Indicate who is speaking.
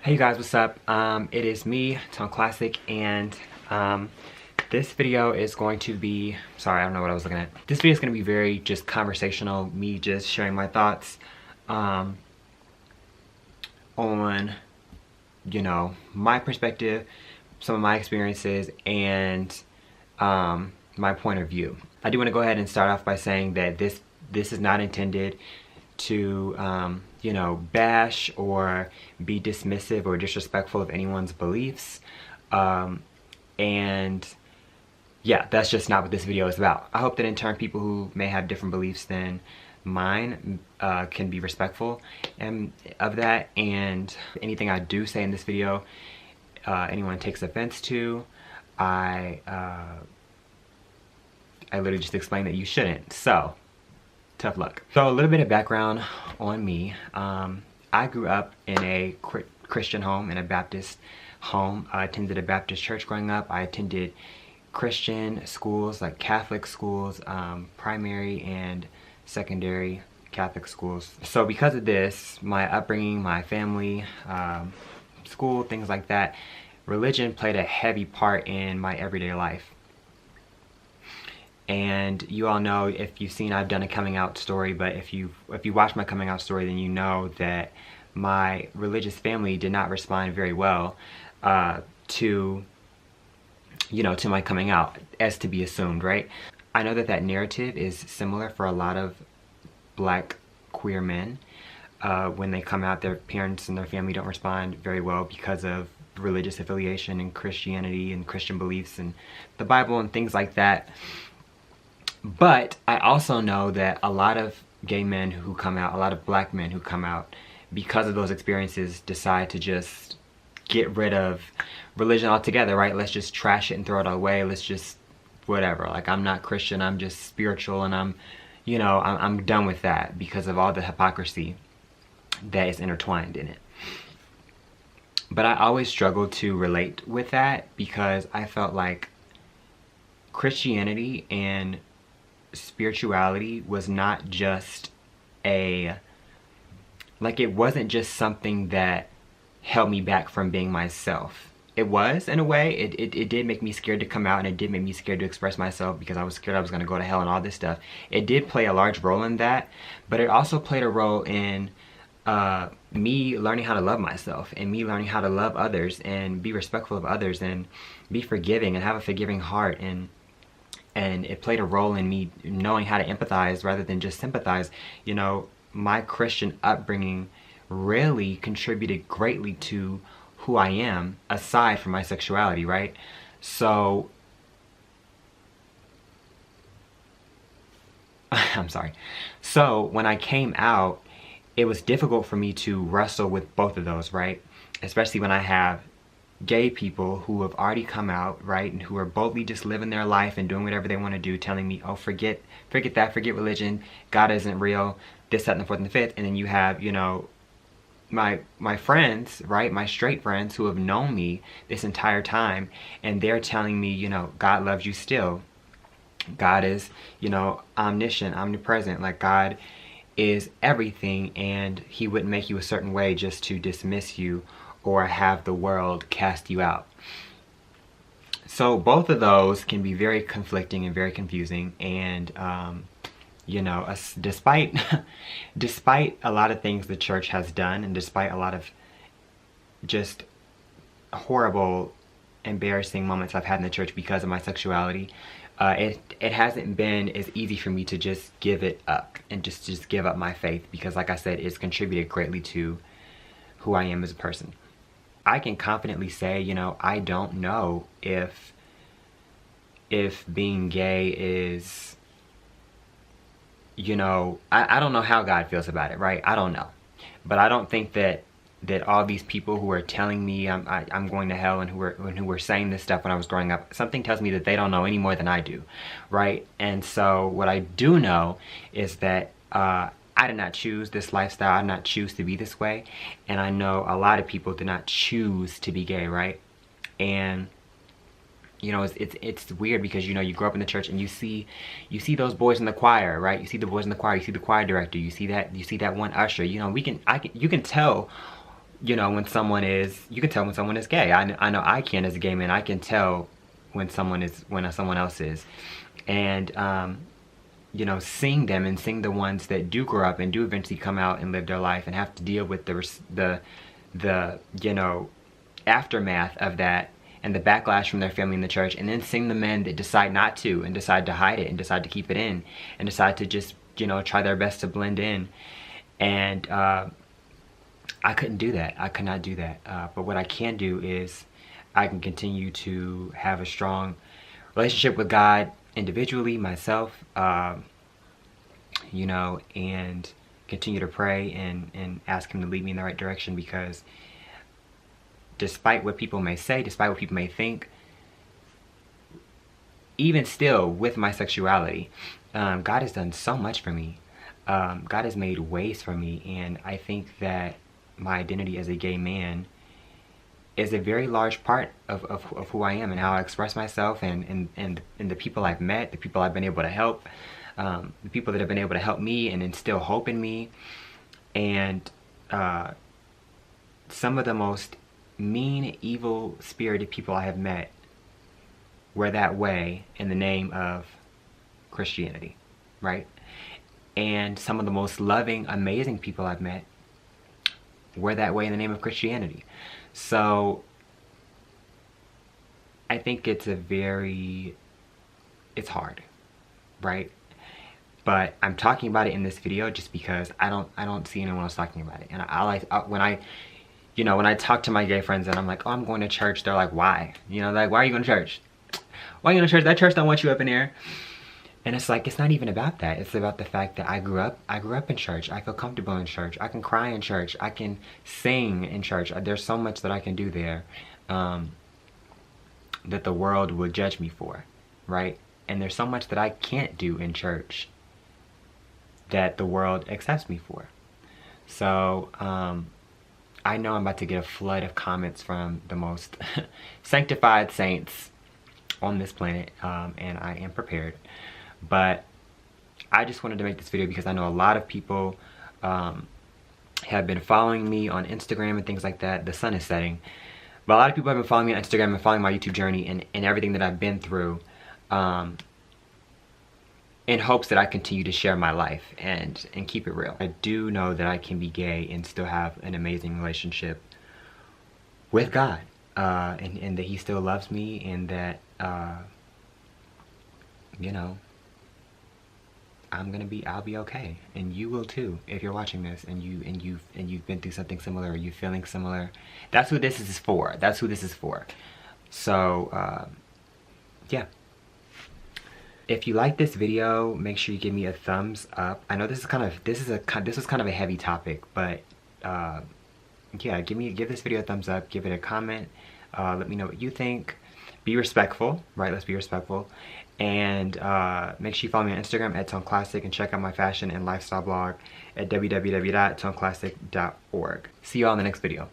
Speaker 1: Hey you guys, what's up? It is me, Tone Classic, and this video is going to be, sorry, I don't know what I was looking at. This video is going to be very just conversational, me just sharing my thoughts on, my perspective, some of my experiences, and my point of view. I do want to go ahead and start off by saying that this is not intended to bash or be dismissive or disrespectful of anyone's beliefs, and yeah, that's just not what this video is about. I hope that in turn people who may have different beliefs than mine can be respectful of that, and anything I do say in this video anyone takes offense to, I literally just explain that you shouldn't. So tough luck. So a little bit of background on me. I grew up in a Christian home, in a Baptist home. I attended a Baptist church growing up. I attended Christian schools, like Catholic schools, primary and secondary Catholic schools. So because of this, my upbringing, my family, school, things like that, religion played a heavy part in my everyday life. And you all know, if you've seen, I've done a coming out story, but if you watch my coming out story, then you know that my religious family did not respond very well to my coming out, as to be assumed, right? I know that narrative is similar for a lot of Black queer men. When they come out, their parents and their family don't respond very well because of religious affiliation and Christianity and Christian beliefs and the Bible and things like that. But I also know that a lot of gay men who come out, a lot of Black men who come out, because of those experiences, decide to just get rid of religion altogether, right? Let's just trash it and throw it away. Let's just whatever. Like, I'm not Christian, I'm just spiritual, and I'm done with that because of all the hypocrisy that is intertwined in it. But I always struggled to relate with that because I felt like Christianity and spirituality was not just it wasn't just something that held me back from being myself. It was, in a way. It did make me scared to come out, and it did make me scared to express myself because I was scared I was going to go to hell and all this stuff. It did play a large role in that, but it also played a role in me learning how to love myself, and me learning how to love others and be respectful of others and be forgiving and have a forgiving heart, and it played a role in me knowing how to empathize rather than just sympathize. My Christian upbringing really contributed greatly to who I am, aside from my sexuality, right? So I'm sorry. So when I came out, it was difficult for me to wrestle with both of those, right? Especially when I have gay people who have already come out, right, and who are boldly just living their life and doing whatever they want to do, telling me, oh, forget that, forget religion, God isn't real, this, that, and the fourth and the fifth. And then you have, my friends, right, my straight friends who have known me this entire time, and they're telling me, God loves you still. God is, omniscient, omnipresent. Like, God is everything, and he wouldn't make you a certain way just to dismiss you or have the world cast you out. So both of those can be very conflicting and very confusing, and despite a lot of things the church has done, and despite a lot of just horrible, embarrassing moments I've had in the church because of my sexuality, it hasn't been as easy for me to just give it up and just give up my faith, because like I said, it's contributed greatly to who I am as a person. I can confidently say, I don't know if being gay is, I don't know how God feels about it, right? I don't know. But I don't think that all these people who are telling me I'm going to hell, and who were saying this stuff when I was growing up, something tells me that they don't know any more than I do, right? And so what I do know is that I did not choose this lifestyle. I did not choose to be this way. And I know a lot of people did not choose to be gay, right? And it's weird because you grow up in the church and you see those boys in the choir, right? You see the boys in the choir, you see the choir director, you see that one usher. You can tell you know, when someone is, you can tell when someone is gay. I know I can, as a gay man, I can tell when someone is, when someone else is. And, you know, seeing them and seeing the ones that do grow up and do eventually come out and live their life and have to deal with the you know, aftermath of that and the backlash from their family in the church, and then seeing the men that decide not to and decide to hide it and decide to keep it in and decide to just, you know, try their best to blend in. And I couldn't do that. I could not do that. But what I can do is I can continue to have a strong relationship with God individually, myself, you know, and continue to pray and ask him to lead me in the right direction, because despite what people may say, despite what people may think, even still with my sexuality, God has done so much for me. God has made ways for me, and I think that my identity as a gay man is a very large part of who I am and how I express myself, and the people I've met, the people I've been able to help, the people that have been able to help me and instill hope in me. And some of the most mean, evil-spirited people I have met were that way in the name of Christianity, right? And some of the most loving, amazing people I've met were that way in the name of Christianity. So I think it's hard, right? But I'm talking about it in this video just because I don't see anyone else talking about it. And when I talk to my gay friends and I'm like, oh, I'm going to church, they're like, why? You know, like, why are you going to church? Why are you going to church? That church don't want you up in there. And it's like, it's not even about that. It's about the fact that I grew up in church. I feel comfortable in church. I can cry in church. I can sing in church. There's so much that I can do there that the world would judge me for, right? And there's so much that I can't do in church that the world accepts me for. So I know I'm about to get a flood of comments from the most sanctified saints on this planet, and I am prepared. But I just wanted to make this video because I know a lot of people have been following me on Instagram and things like that. The sun is setting. But a lot of people have been following me on Instagram and following my YouTube journey and everything that I've been through, in hopes that I continue to share my life and keep it real. I do know that I can be gay and still have an amazing relationship with God, and that he still loves me, and that, you know, I'll be okay, and you will too if you're watching this and you've been through something similar, or you're feeling similar. That's who this is for. That's who this is for. So yeah. If you like this video, make sure you give me a thumbs up. I know this was kind of a heavy topic, but yeah, give this video a thumbs up, give it a comment, let me know what you think. Be respectful, right? Let's be respectful. And make sure you follow me on Instagram at Tone Classic, and check out my fashion and lifestyle blog at www.toneclassic.org. See you all in the next video.